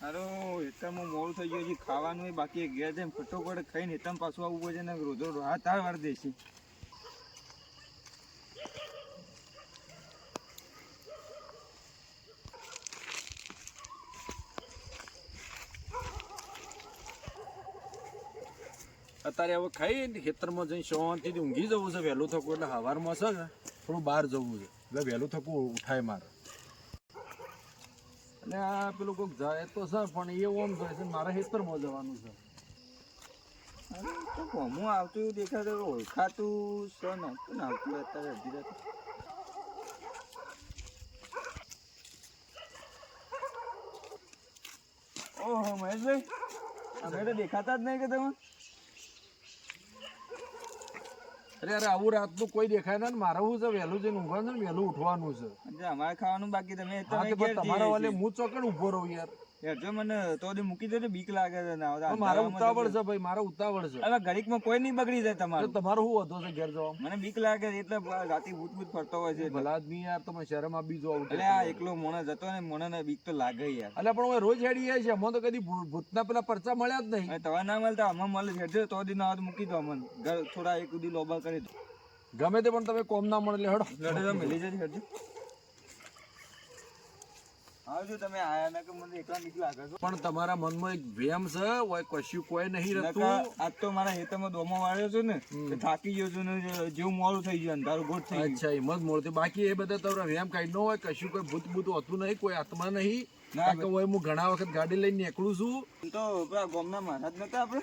હારું હેતરમાં મોડું થઈ ગયું છે, ખાવાનું બાકી ઘેર જઈને ફટોફટ ખાઈને હેતમ પાછું આવવું પડશે ને રોજો હાથ વાર દેશે. અત્યારે હવે ખાઈ ખેતરમાં જઈને શાંતિથી ઊંઘી જવું છે. વહેલું થકું એટલે સવારમાં છે ને થોડું બહાર જવું છે એટલે વહેલું થકું ઉઠાય મારે. અને આ પેલું કોઈક જાય તો છે પણ એ ઓમ જાય છે, મારે ખેતરમાં જવાનું છે. હું આવતું એવું દેખાતું ઓળખાતું છે ને આવતું અત્યારે અડધી રાત. ઓહો મહેશભાઈ, અમે તો દેખાતા જ નહીં કે તમે. અરે યાર આવું રાતનું કોઈ દેખાય ના. મારે શું છે વહેલું જઈને ઊંઘવાનું છે ને વહેલું ઉઠવાનું છે. અમારે ખાવાનું બાકી તમે તમારા વાલે હું ચોકડ ઉભો રહું યાર. જો મને તો મૂકી દે બીક લાગે છે. મારે ઉતાવળ છે ભાઈ, મારે ઉતાવળ છે. હવે ઘડીકમાં કોઈ નહીં બગડી જાય તમારું. તમારો શું હતો છે ઘેર જવા? મને બીક લાગે છે એટલે રાતે ભૂત ભૂત ફરતો હોય છે. ભલા જ નહીં યાર, તમે શહેરમાં બી જો એટલે આ એકલો મોણસ જતો ને મોણસ બીક તો લાગે યાર. એટલે પણ હું રોજ હેડી જાય છે. અમને તો કદી ભૂતના પેલા પરચા મળ્યા જ નહીં. તમે ના મળતા અમે મળે હેડજો તો દી ના મૂકી દો અમને ઘર થોડા એક ઉદી લોબા કરી દો. ગમે તે પણ તમે કોમ ના મળે હેડો લડે તો મિલી જશે હેડજો. આવજો તમે આયા ના કે મને એકલા બીક લાગે છે. પણ તમારા મનમાં એક ભેમ છે હોય કશું કોઈ નહીં રહેતું. આજ તો મારા હેતરમાં દોમો વાળ્યો છે ને થાકી ગયો છું ને જેવું મોડું થઈ ગયું અંધારું ગોઠ થઈ ગયું. અચ્છા એમ જ મોડું. બાકી એ બધા તમારા ભેમ કઈ ન હોય, કશું કોઈ ભૂત ભૂત હોતું નહીં, કોઈ આત્મા નહીં. હોય હું ઘણા વખત ગાડી લઈને નીકળું છું તો પેલા ગામના મહારાજ નતા આપડે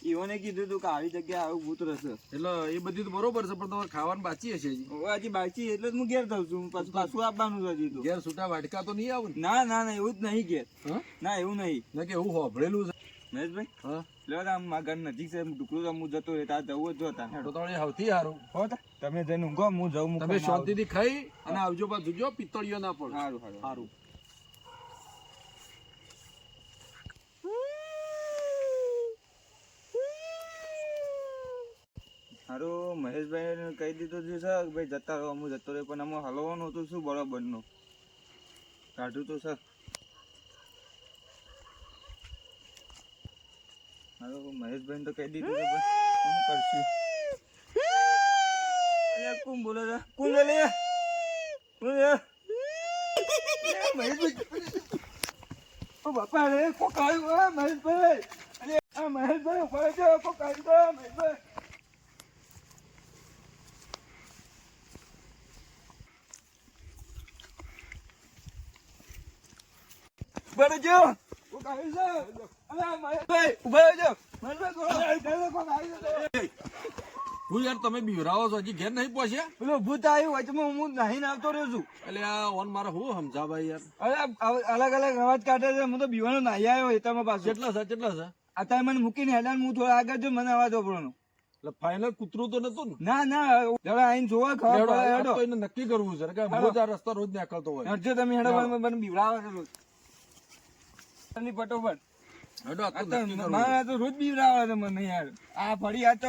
ઈવોને કીધું હતું કે આવી જગ્યાએ આવું ભૂત રહેશે. એટલે એ બધું તો બરોબર છે પણ તમારે ખાવાનું બાકી હશે હજી. હજી બાકી એટલે જ હું ઘેર થઉં છું. પાછું આપવાનું છે હજી તો. ઘેર છૂટા વાટકા તો નહીં આવું? ના ના ના એવું જ નહીં ઘેર. ના એવું નહીં. ના કે એવું હોભળેલું છે મહેશભાઈ. હા લો આમ મારા ઘર નજીક છે ટુકડું તો હું જતો રહે ત્યાં જવું જ જોતા તો સૌથી સારું હો તમે જઈને ઊંઘો હું જઉં. તમે શાંતિથી ખાઈ અને આવજો પાછું જો પિત્તળીઓ ના પડે. સારું સારું સારું. હારું મહેશભાઈ કહી દીધું છે સર ભાઈ જતા રહો હું જતો રહ્યો પણ આમાં હલવાનું હતું શું બરાબરનું કાઢું તો સર. હારું મહેશભાઈ તો કહી દીધું છે પણ શું કરશું. કોણ બોલે છે? કોણ બોલે? મહેશભાઈ બાપા રે કોક આવ્યું મહેશભાઈ. અરે મહેશભાઈ ઉભા છે કોક આવ્યું મહેશભાઈ. બરજો કોક આવ્યું છે. અરે મહેશભાઈ ઉભા રહેજો. મહેશભાઈ હું યાર તમે બીવરાવો છો, હજી ઘેર નહીં પહોંચ્યા? પેલો ભૂત આવ્યું વચમાં હું નહીં આવતો રહ્યો છું. એટલે આ ઓન મારે હું સમજા ભાઈ યાર. અરે અલગ અલગ અવાજ કાઢે છે. હું તો બીવાનો નાહી આવ્યો એતામાં પાછો. કેટલા છે કેટલા છે? અત્યારે મને મૂકીને હેડાન હું થોડા આગળ જો મને અવાજ ઓપડવાનો. એટલે ફાઇનલ કૂતરું તો નતું ને? ના ના જરા આઈને જોવા ખબર હેડો. તો એને નક્કી કરવું છે કે રોજ આ રસ્તા રોજ નીકળતો હોય. હેડજો તમે હેડો મને બીવડાવે છે રોજ. ફટોફટ મારા તો રોજ બીવડાવે છે મને યાર. આ ફરી આ તો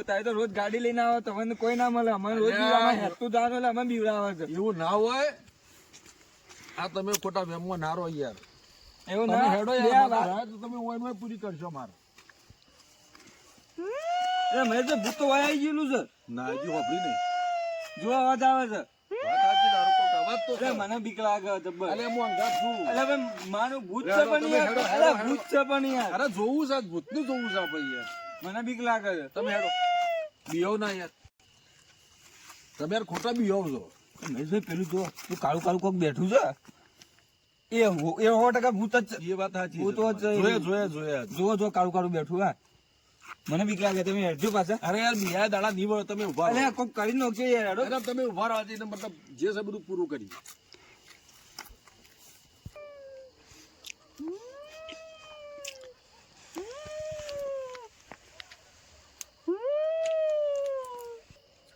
તારે તો રોજ ગાડી લઈને આવે તો મને કોઈ ના મળે. અમારે રોજ હેતું જાણો એટલે અમે બીવડાવે છે. એવું ના હોય. આ તમે ખોટા વેમમાં નારો યાર. એવું ના હેડો યાર તમે ઓઈન પૂરી કરશો મારે. મેં તો ભૂત તો આવી ગયેલું છે. ના હજી હોભળી નહીં. જો અવાજ આવે છે. મને બીક લાગે જબર. અરે હું અંગાત છું. અરે મારું ભૂત છે પણ યાર. અરે ભૂત છે પણ યાર. અરે જોવું છે ભૂત નું જોવું છે ભાઈ યાર. મને બીક લાગે છે. તમે હેડો બીઓ ના યાર. તમે યાર ખોટા બીઓ છો. મહેશભાઈ પેલું જો તું કાળું કાળું કોક બેઠું છે એ 100% ભૂત જ છે. એ વાત સાચી. ભૂત જોયા જો કાળું કાળું બેઠું. હા મને બીક લાગે. તમે હેડજો પાછા. અરે યાર બીજા દાડા નહીં વળે તમે ઉભા રહો. અરે કોક કરી નાખજો યાર. હેડો તમે ઉભા રહો. મતલબ જે છે બધું પૂરું કરી.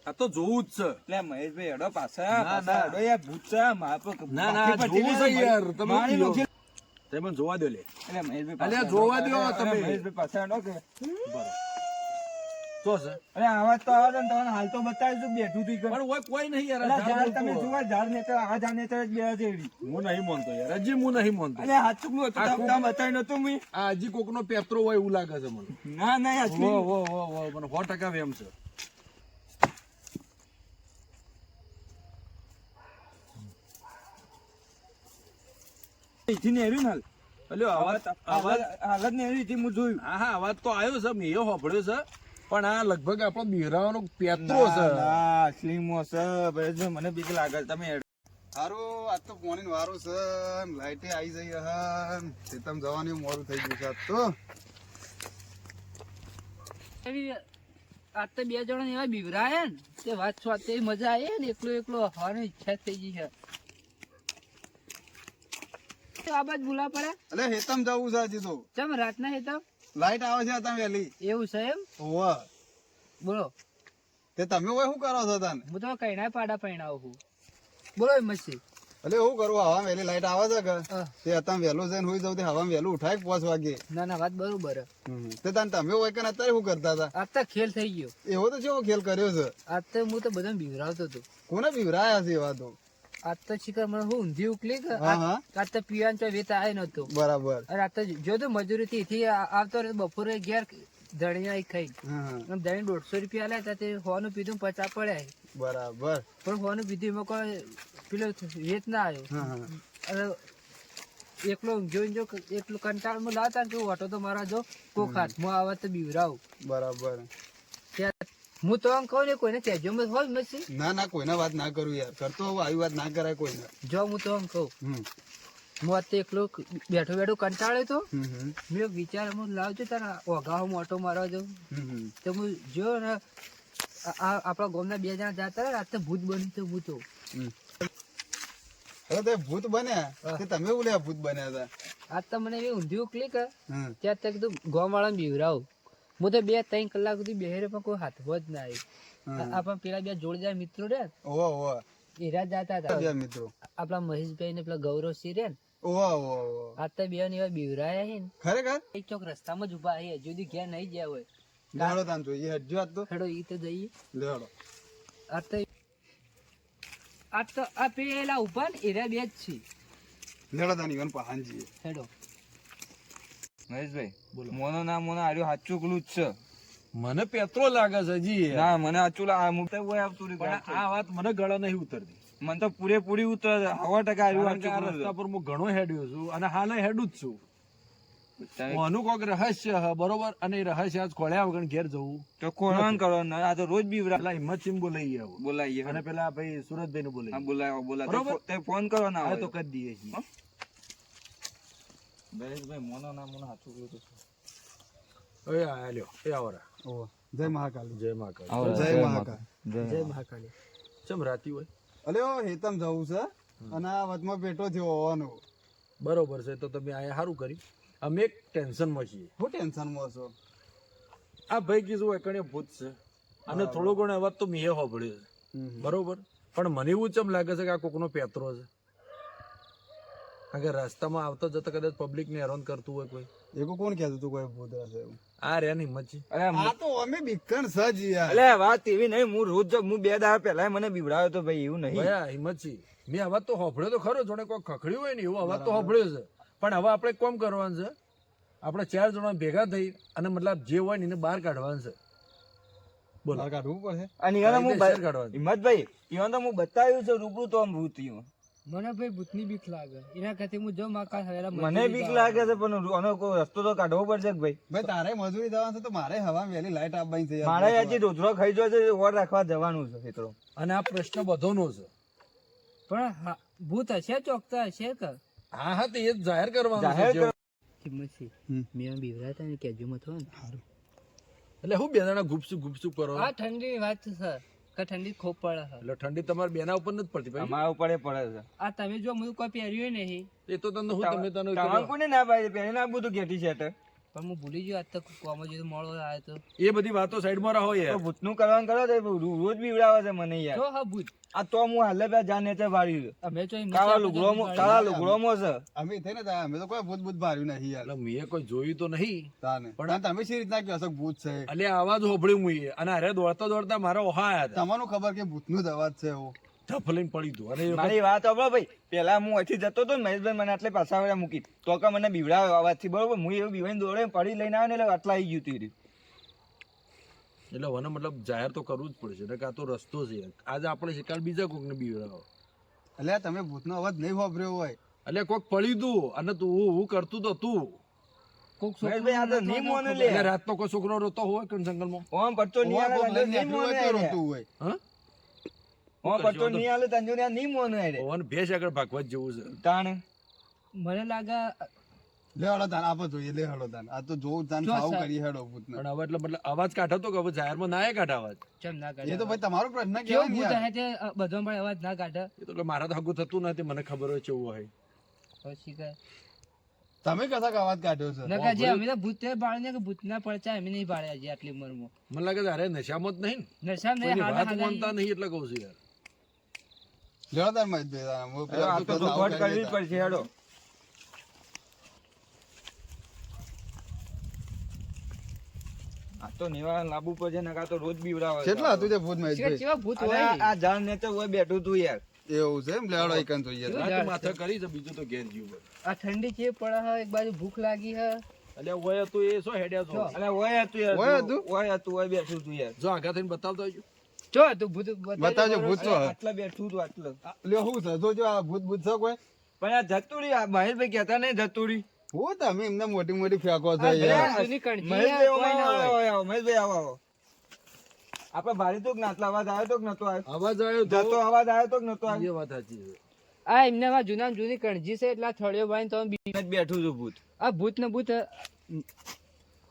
આ તો જોવું જ છે. એટલે મહેશભાઈ હેડો પાછા. હેડો યાર ભૂત છે. ના ના જોવું છે યાર. તમે જોવા દો લે. એટલે મહેશભાઈ જોવા દો તમે. મહેશભાઈ પાછા હેડો કે તો છે અરે આવાજ તો આવે છે ને તમને હાલ તો બતાવીશું બેઠું તું પણ ઓય કોઈ નહીં યાર અલા, ઝાડ ઝાડ તમે બોલતો. જુઓ ઝાડ નેચર આ ઝાડ નેચર જ બે છે એવી. હું નહીં માનતો યાર હજી હું નહીં માનતો અને હાચુકનું હતું આ તમે બતાવી નતું મેં. આ હજી કોકનો પેત્રો હોય એવું લાગે છે મને ના ના હાચું. મને 100% વેમ છે અહીંથી નેર્યું ને હાલ. અલ્યો હાલત નેરી હતી હું જોયું. હા અવાજ તો આવ્યો છે મેં સાંભળ્યો છે પણ આ લગભગ આપણો બિહરાવાનો પેત્રો છે ના, અસલીમાં છે. ભાઈ મને બીક લાગે છે. તમે હારું આજ તો પોણી વારું છે લાઈટે આવી જઈ ખેતમ જવાની મોડું થઈ ગયું છે આજ તો આજ તો બે જણા એવા બીવરાયા ને તે વાત સ્વાદ તે મજા આવી ને એકલો એકલો હવાની ઈચ્છા થઈ ગઈ છે તો આ બાજુ ભૂલા પડે એટલે હેતમ જવું છે હજી તો ચમ રાતના હેતા લાઈટ આવે છે અત્યારે વહેલી એવું છે એમ ઓવા બોલો તે તમે હોય શું કરો છો તને હું તો કઈ ના પાડા પૈણાવું છું બોલો મસી એટલે શું કરવું હવા વહેલી લાઈટ આવે છે કે હા. તે અત્યારે વહેલું છે ને હુઈ જવું તે હવા વહેલું ઉઠાય 5 વાગે ના ના વાત બરોબર હે. તે તને તમે હોય કે અત્યારે શું કરતા હતા આજ તો ખેલ થઈ ગયો એવો તો કેવો ખેલ કર્યો છે આજ તો હું તો બધાને બીવરાવતો હતો કોને બીવરાયા છે એવા તો આજ તો શિખર મને હું ઊંધી ઉકલી કે હા, હા. આજ તો પીવાનું તો વેત આવે નતો બરાબર અને આજ તો જો તો મજૂરી થી અહીંથી આવતો રહ્યો બપોરે ઘેર ધણિયા ખાઈ હા હા આમ ધણી 150 રૂપિયા આલ્યા તા તે હોવાનું પીધું 50 પડ્યા બરાબર પણ હોવાનું પીધું એમાં કોઈ પેલો વેત ના આવ્યો હા હા અને એકલો જો એટલું કંટાળમાં લાવતા ને કે ઓટો તો મારા જો કોક હાથમાં આવે તો બીવરાવ બરાબર હું તો આમ કહું ને કોઈને કહેજો મત હોય મસી ના ના કોઈને વાત ના કરું યાર કરતો હોવ આવી વાત ના કરાય કોઈને જો હું તો આમ કહું હમ હું અત્યારે એકલો બેઠો બેઠો કંટાળ્યો તો હમ હમ મેં વિચાર હું લાવજો તારા ઓઘામાં ઓટો મારવા જાઉં હમ તો હું જો ને આપણા ગામના 2 જણા જતા રહ્યા રાતે ભૂત બની તો હું તો હમ. હવે તે ભૂત બન્યા તે તમે બોલ્યા ભૂત બન્યા હતા આજ તો મને એવી ઊંધી ઉકલી કે હમ. ત્યાં તક કીધું ગામ વાળાને બીવરાવ હું તો 2-3 કલાક સુધી બેહેરે પણ કોઈ હાથ જ ના આવ્યું આપણા પેલા 2 જોડદાર મિત્રો રે ઓવા ઓવા એરા જતા હતા બે મિત્રો આપણા મહેશભાઈ ને પેલા ગૌરવસિંહ રે ને ઓવા ઓવા ઓવા આજ તો 2 ને એવા બીવરાયા છે ને ખરેખર એક ચોક રસ્તામાં જ ઉભા છે હજુ સુધી ઘેર નહીં ગયા હોય લેડો તાન જોઈએ હજુ આજ તો ખેડો ઈ તો જઈએ લેડો આજ તો આ પેલા ઉભા ને એરા 2 જ છે લેડો તાન ઈવન પહાનજી ખેડો મહેશભાઈ મોનો ના મોનો આર્યો હાચું કલું જ છે. મને પેત્રો લાગે છે જી ના મને હાચું આવતું પણ રહ્યું. આ વાત મને ગળા નહીં ઉતરતી મને તો પૂરેપૂરી ઉતરે 100% આર્યું કારણ કે આ હાચું રસ્તા પર હું ઘણો હેડ્યો છું અને હાલ હેડું જ છું તમે આનું કોઈક રહસ્ય હ બરોબર અને એ રહસ્ય આજ ખોળ્યા વગર ઘેર જવું તો કોણ કરો ને આ તો રોજ બીવરા પેલા હિંમત સિંહ બોલાઈએ આવો બોલાઈએ અને પેલા ભાઈ સુરતભાઈ નું બોલાઈએ બોલાય બરોબર. તે ફોન કરો ના હા તો કરી દઈએ છીએ ભાઈ મોનો ના મોનો હાચું કલું તો છે. હવે આ લ્યો એ આવરા ઓવા જય મહાકાલી જય મહાકાલ જય મહાકાલ જય મહાકાળી ચમ રાતી હોય અલે ઓ હેતમ જવું છે અને આ વચમાં પેટો થયો હોવાનો બરોબર છે તો તમે આ સારું કર્યું અમે એક ટેન્શનમાં છીએ હું ટેન્શનમાં છો આ ભાઈ કીધું એકણે ભૂત છે અને થોડો ઘણો અવાજ તો મેં સાંભળ્યો છે હમ. બરોબર પણ મને એવું ચમ લાગે છે કે આ કોકનો પેત્રો છે કારણ કે રસ્તામાં આવતો જતો કદાચ પબ્લિક ને હેરાન કરતું હોય કોઈ એવું કોણ કહેતું તું કોઈ ભૂત હશે એવું આ રે હિંમત છે અરે આ તો અમે બીકણ સજ યાર અલે વાત એવી નહીં હું રોજ હું 2 દાડા પહેલા મને બીવડાયો તો ભાઈ એવું નહીં ભયા હિંમત છે મેં અવાજ તો સાંભળ્યો તો ખરો જોડે કોઈ ખખડ્યું હોય ને એવો અવાજ તો સાંભળ્યો છે પણ હવે આપણે કોમ કરવાનું છે આપણે 4 જણા ભેગા થઈ અને મતલબ જે હોય ને એને બહાર કાઢવાનું છે બોલો બહાર કાઢવું પડશે અને ઈવન હું શેર કાઢવાનું. હિંમતભાઈ ઈવન તો હું બતાવ્યું છે રૂબરૂ તો આમ ભૂત ઈવન. મને ભાઈ ભૂતની બીક લાગે એના કરતા હું જો માકા હવેલા મને બીક લાગે છે પણ આનો કોઈ રસ્તો તો કાઢવો પડશે કે ભાઈ ભાઈ તારે મજૂરી જવાનું છે તો મારે હવા વહેલી લાઈટ આપવાની છે યાર. મારે હજી રોજરો ખાઈ જો છે ઓર રાખવા જવાનું છે મિત્રો. અને આ પ્રશ્ન બધોનો છે પણ ભૂત હશે ચોકતા હશે કે હા હા તો એ જ જાહેર કરવાનું જાહેર છે કિંમતથી હમ. મેં બીવરાતા ને કેજો મત હોય ને એટલે હું બે જણા ગુપસુપ કરો આ ઠંડી વાત છે કે ઠંડી ખૂબ પડે છે એટલે ઠંડી તમારે બેના ઉપર નથી પડતી ભાઈ અમારા ઉપર એ પડે છે. આ તમે જો મને કોઈ પહેર્યું નહીં એ તો તને હું તમે તને તમારે કોને ના પાડી પહેરી નાખવું તું ઘેટી છે તો. પણ હું ભૂલી ગયો આજ તો કોમ જ મોડો આવ્યો તો એ બધી વાતો સાઈડમાં રહો તો યાર. ભૂતનું કરવાનું કરો તો રોજ બીવડાવે છે મને યાર. જો હા ભૂત આ તો હું હાલે પે જાને તે વાળી અમે તો એમ કાળા લુગડોમાં છે. અમે થઈ ને તા અમે તો કોઈ ભૂત ભૂત ભાર્યું નહીં યાર એટલે મેં કોઈ જોયું તો નહીં, તાને પણ તમે શી રીતના કહો છો કે ભૂત છે એટલે આવાજ હોભળ્યું મુએ અને અરે દોડતા દોડતા મારા ઓહા આયા હતા. તમને ખબર કે ભૂતનો જ અવાજ છે એવો ઢફલીને પડી હતું અને એ વખત મારી વાત સાંભળો ભાઈ. પેલા હું અહીંથી જતો હતો ને મહેશભાઈ મને આટલે પાછા વાળા મૂકી તો કે મને બીવડાવે અવાજથી બરોબર. હું એવું બીવાઈને દોડે પડી લઈને આવ્યો ને એટલે આટલા આવી ગયું તું. એટલે મને મતલબ જાહેર તો કરવું જ પડશે ને કે આ તો રસ્તો છે યાર. આજે આપણે શિકાર બીજા કોકને બીવડાવો એટલે તમે ભૂતનો અવાજ નહીં વાપર્યો હોય એટલે કોક પડ્યું તું અને તું હું કરતું તો તું કોક મહેશભાઈ આ તો નહીં મોને લે. એટલે રાતનો કોઈ છોકરો રોતો હોય કે જંગલમાં ઓમ પડતો નહીં ઓવા કોક આલે લઈને નહીં નીકળ્યું હોય મોને તો આલે. રોતું હોય હા ઓમ પડતો નહીં આલે તંજુ ને નહીં મોને આલે. ઓન ભેંસ આગળ ભાગવા જ જેવું છે. તાણે મને લાગે લે હળો તાન આપો જોઈએ લે હળો તાન આ તો જોઉં તાન સાવ કરી હેડો ભૂતને પણ હવે એટલે મતલબ અવાજ કાઢો તો કે હવે જાહેરમાં ના કાઢ અવાજ. ચમ ના એ કાઢે તો ભાઈ તમારો પ્રશ્ન કેવું કેવાય ને ભૂત યાર. હે તે બધો પણ અવાજ ના કાઢે એ તો એટલે મારા તો હગું થતું નથી, મને ખબર હોય કેવું હોય. પછી કે તમે કસાક અવાજ કાઢ્યો છે નકા જે અમે તો ભૂત તે બાળને કે ભૂતના પડચા અમે નહીં બાળ્યા છે આટલી ઉંમરમાં મને લાગે છે અરે નશામાં જ નહીં ને. નશા નહીં કોઈની હાડા વાત માનતા હાડા નહીં એટલે કહું છું યાર. લેડો તાન મહેશભાઈ તાન. હું પેલા આ તો ભૂત ધોધ આવું કરવી જ કરી પડશે હેડો. આ તો નિવારણ લાવવું પડશે નકા તો રોજ બીવડાવે છે. કેટલા હતું તે ભૂત છે મહેશભાઈ કેવા ભૂત અને હોય આ ઝાડ ને તો ઓય બેઠું તું યાર. એવું છે એમ લેડો એકન જોઈએ કેવું રાત ઝાડ માથે છે? કરી છે બીજું તો ઘેર જીવ. આ ઠંડી ચેપ પડે હે એક બાજુ ભૂખ લાગી હે એટલે હોય તો એ શું હેડ્યા છો અને ઓય હતું યાર. ઓય હતું? ઓય હતું ઓય બેઠું તું યાર. જો આગા થઈને બતાવતો આવજો. જો તું ભૂત બતાવજો ભૂત છો આટલા બેઠું તું આટલો. લ્યો હું છે જોજો આ ભૂત ભૂત છે કોઈ પણ આ જતુરી આ મહેશભાઈ કહેતા નહીં જતુરી. હું તમે એમને મોટી મોટી ફેંકો છો આ યાર ભૂત જૂની કણકી મહેશભાઈ કોઈ ના હોય. આવો, આવો, મહેશભાઈ આવો, આવો. આપણે ભારી તો નાટલા અવાજ આવ્યો તો કે નતો આવ્યો? અવાજ આવ્યો તો જતો અવાજ આવ્યો તો કે નતો આવ્યો? એ વાત સાચી છે. આ એમને માં જૂના જૂની કણજી છે એટલે આ થળિયો બાંધીને તમે જ બેઠું છું ભૂત. આ ભૂત ને ભૂત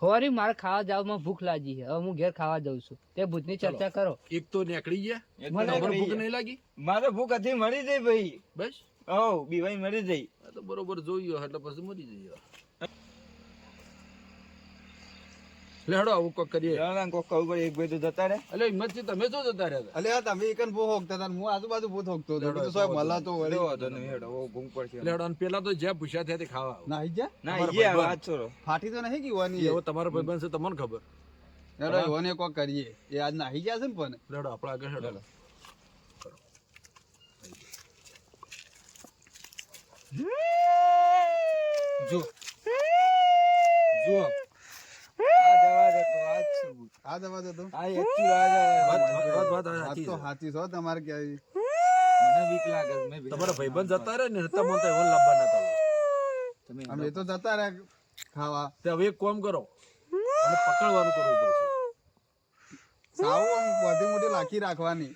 હોરી મારે ખાવા જવામાં ભૂખ લાગી છે હવે હું ઘેર ખાવા જાઉં છું તે ભૂતની ચર્ચા કરો એક તો નીકળી ગયા. એક મને તો તમારે ભૂખ મરી નહીં લાગી? મારે ભૂખ હતી મરી જઈ ભાઈ. બસ હો બીવાઈ મરી જઈ. આ તો બરોબર જોયું એટલે પછી મરી જઈએ. લે હેડો આવું કોક કરીએ. જણાને કોક કહું પડે એક ભાઈ તો જતા રહે. એટલે હિંમતથી તમે શું જતા રહ્યા હતા? અલે આ તમે એકન બહુ હોકતા હતા ને હું આજુબાજુ બહુ હોકતો હતો તો સોય મલાતો વળી લેવો હતો નહીં હેડો ઓ ઘૂમ પડશે. એટલે હેડો અને પેલા તો જ્યાં પૂછ્યા ત્યાં તે ખાવા આવો. ના આઈ જા ના તમારો ઈ ભાઈબંધ. વાત છોડો. ફાટી તો નહીં ગીવાની એવો તમારો ભાઈબંધ છે તમને ખબર. હેડો એવોને કોક કરીએ એ આજ નાહી ગયા છે ને પણ લે હેડો આપણે આગળ હેડો. જો જો આ દવા દે તો આ જ છે ભૂત. આ દવા દે તો આ એકચુઅલ આ દવા. વાત આ સાચી તો છે. હાચી છો તમારે ક્યાંય મને બીક લાગે છે. મેં તમારા ભાઈબંધ જતા રહે ને નતા મનતા એવા લાવવા નતા હોય. તમે અમે તો જતા રહ્યા ખાવા તે હવે એક કામ કરો અને પકડવાનું કરવું પડશે. સાવ આમ બધી મોટી લાખી રાખવાની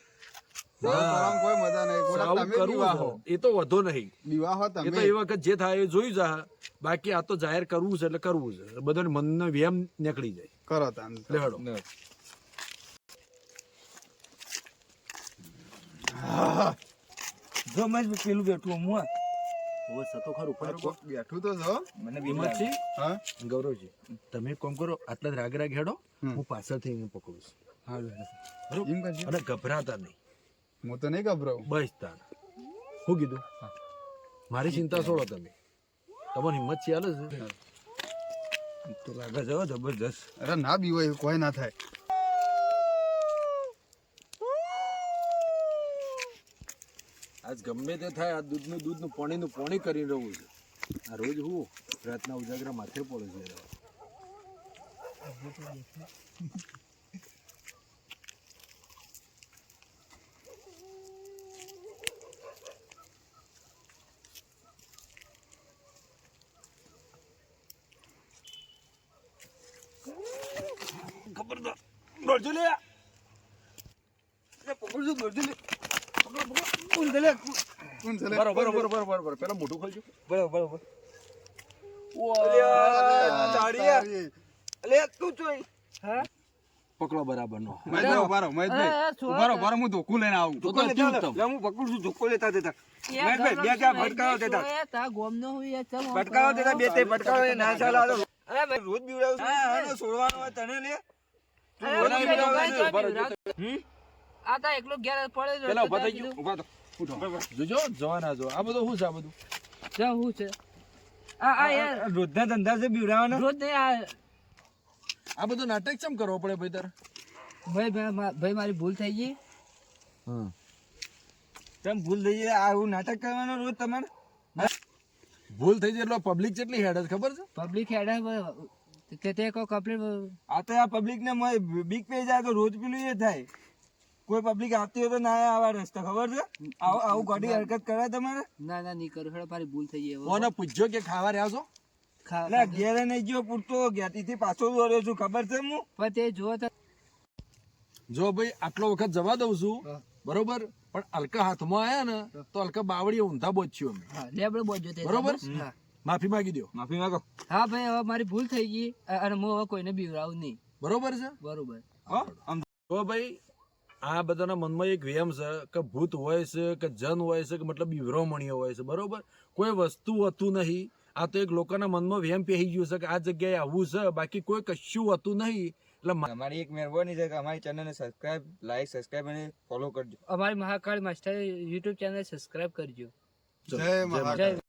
સાવ કરવાનું કોઈ મજા નહીં સાવ કોડા તમે કરવું વિવાહો છે. એ તો વધો નહીં. વિવાહો એ તો તમે એ વખત જે થાય એ જોયું જા. બાકી આ તો જાહેર કરવું છે એટલે કરવું છે. બધાને મનનો વ્યાયામ નીકળી જાય. કરો તાન લે હેડો. જો મેં પેલું બેઠું હું આ. હવે સતો ખરું પણ કોક બેઠું તો છો મને બીક લાગે. હિંમતજી, હા ગૌરવજી તમે એક કામ કરો આટલા જ રાગ રાગ હેડો. હું પાછળથી એને પકડું છું. બરોબર? એમ કરજો અને ગભરાતા નહીં. હું તો નહીં ગભરાઉં બસ તાન શું કીધું? મારી ચિંતા છોડો તમે. તમારી હિંમત છે હાલે છે. તો લાગે છે હો જબરજસ્ત. અરે ના બીવાય કોઈ ના થાય આજ ગમે તે થાય આ દૂધનું પાણી કરી રહ્યું છે. આ રોજ હું રાતના ઉજાગરા માથે પડે છે. ખબરદાર દોડજો લે. પકડજો દોડજો લે. કોણ દે લે. કોણ છે લે? બરોબર પેલા મોઢું ખોલજો. બરોબર. અરે, તાળીયા. તારી. અલે તું જોઈ. હા પકડો બરાબર નો. મહેશભાઈ ઉભા રહો, મહેશભાઈ. હા, છોડો. ઉભા રહો, ઉભા રહો, હું ધોકું લઈને આવું તો ધોકો લેતા જીવ લે. તમ. લે હું પકડું છું ધોકો લેતા દેતા. મહેશભાઈ બે ચાર ભટકાવો દેતા. તા ગોમનો હોય યાર ચમ ભટકાવો દેતા બે તે ભટકાવો એ ના ચાલે આ તો અરે ભાઈ, રોજ બીવડાવું છું. હા, આનો છોડવાનો હોય તને લે. તું અરે રોજ ભાઈ, બીવડાવે ભાઈ, છે. ભાઈ, બીવડાવ. આ તો એકલો ઘેર પડે છે. પેલા ઉભા થઈ કીધું, ગયો, ઉભા તો. જોજો જવાના જો આ બધું શું છે આ બધું? જા, હું છે આ યાર આ રોજના ધંધા છે બીવડાવવાના. રોજ નહીં આ બધું નાટક કેમ કરવો પડે ભાઈ તારે? ભાઈ મારી ભૂલ થઈ ગઈ. તમે ભૂલ થઈ જાય આવું નાટક કરવાનું રોજ તમારે. ભૂલ થઈ જાય એટલે પબ્લિક કેટલી હેડ છે ખબર છે? પબ્લિક હેડા તે કોઈ કમ્પ્લેટ આ તો આ પબ્લિક ને બીક પે જાય તો રોજ પેલું એ થાય. કોઈ પબ્લિક આવતી હોય તો ના આવા રસ્તા ખબર છે. આવું ગાડી હરકત કરે તમારે. ના ના નહીં કરું. હેડો મારી ભૂલ થઈ ગઈ હવે. કોને પૂછ્યો કે ખાવા રહ્યા છો? એટલે ઘેરે નહીં ગયો પૂરતો ઘેરથી પાછો દોર્યો છું ખબર છે હું. પણ તે જો તો જો ભાઈ આટલો વખત જવા દઉં છું બરોબર, પણ હલકા હાથમાં આયા ને તો હલકા બાવળી ઊંધા બોચ્યું અમે. હા લેબડો બોજો તે બરોબર? હા. માફી માંગી દો. માફી માંગો. હા ભાઈ હવે મારી ભૂલ થઈ ગઈ અને હું હવે કોઈને બીવરાવું નહીં. બરોબર છે? બરોબર. હો આમ તો ભાઈ આ બધાના મનમાં એક વહેમ છે કે ભૂત હોય છે કે જન હોય છે કે મતલબ વિભ્રમણીય હોય છે. બરોબર? કોઈ વસ્તુ હતું નહીં. આ તો એક લોકોના મનમાં વહેમ પહેરી ગયું છે કે આ જગ્યાએ આવું છે, બાકી કોઈ કશું હતું નહીં. એટલે અમારી એક મહેરબાની છે કે અમારી ચેનલને સબસ્ક્રાઇબ, લાઈક, સબસ્ક્રાઇબ અને ફોલો કરજો. અમારી Mahakal master YouTube channel subscribe કરજો. જય મહાકાળ. જય